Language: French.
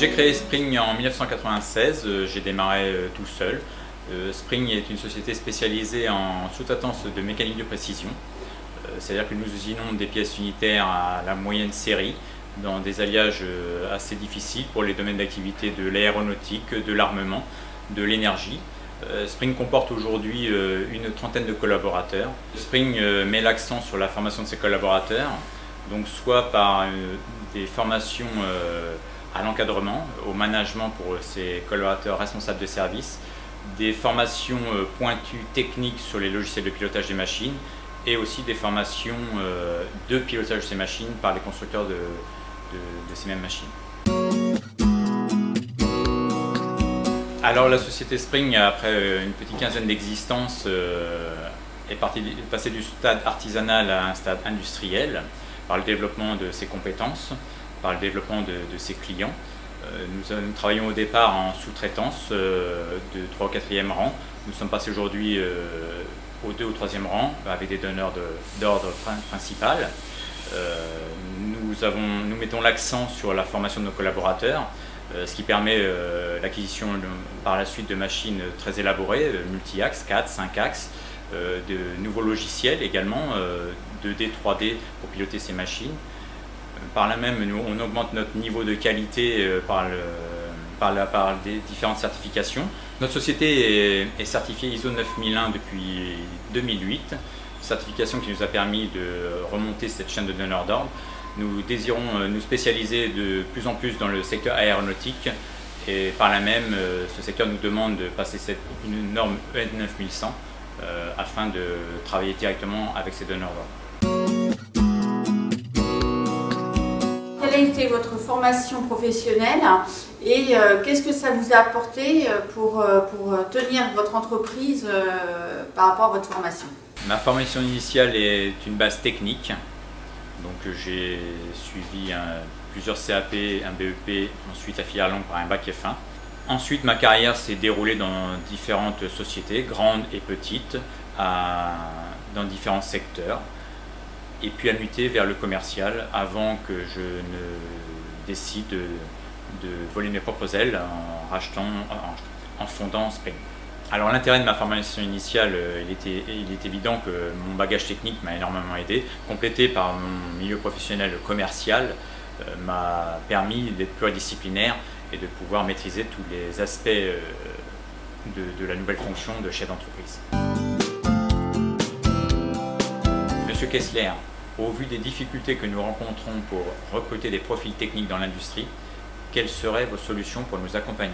J'ai créé Spring en 1996, j'ai démarré tout seul. Spring est une société spécialisée en sous-traitance de mécanique de précision. C'est-à-dire que nous usinons des pièces unitaires à la moyenne série dans des alliages assez difficiles pour les domaines d'activité de l'aéronautique, de l'armement, de l'énergie. Spring comporte aujourd'hui une trentaine de collaborateurs. Spring met l'accent sur la formation de ses collaborateurs, donc soit par des formations à l'encadrement, au management pour ses collaborateurs responsables de service, des formations pointues techniques sur les logiciels de pilotage des machines et aussi des formations de pilotage de ces machines par les constructeurs de ces mêmes machines. Alors la société Spring, après une petite quinzaine d'existence, est passée du stade artisanal à un stade industriel par le développement de ses compétences, par le développement de ses clients. Nous travaillons au départ en sous-traitance de 3 au 4e rang. Nous sommes passés aujourd'hui au 2 ou 3e rang avec des donneurs d'ordre principal. Nous mettons l'accent sur la formation de nos collaborateurs, ce qui permet l'acquisition par la suite de machines très élaborées, multi-axes, 4, 5 axes, de nouveaux logiciels également, 2D, 3D pour piloter ces machines. Par là même, on augmente notre niveau de qualité par des différentes certifications. Notre société est certifiée ISO 9001 depuis 2008, certification qui nous a permis de remonter cette chaîne de donneurs d'ordre. Nous désirons nous spécialiser de plus en plus dans le secteur aéronautique et par là même, ce secteur nous demande de passer une norme EN 9100 afin de travailler directement avec ces donneurs d'ordre. Quelle a été votre formation professionnelle et qu'est-ce que ça vous a apporté pour tenir votre entreprise par rapport à votre formation? Ma formation initiale est une base technique, donc j'ai suivi plusieurs CAP, un BEP, ensuite la filière longue par un bac F1. Ensuite ma carrière s'est déroulée dans différentes sociétés, grandes et petites, dans différents secteurs. Et puis à muter vers le commercial avant que je ne décide de voler mes propres ailes en fondant Spring. Alors l'intérêt de ma formation initiale, il est évident que mon bagage technique m'a énormément aidé, complété par mon milieu professionnel commercial m'a permis d'être pluridisciplinaire et de pouvoir maîtriser tous les aspects de la nouvelle fonction de chef d'entreprise. Monsieur Kessler, au vu des difficultés que nous rencontrons pour recruter des profils techniques dans l'industrie, quelles seraient vos solutions pour nous accompagner ?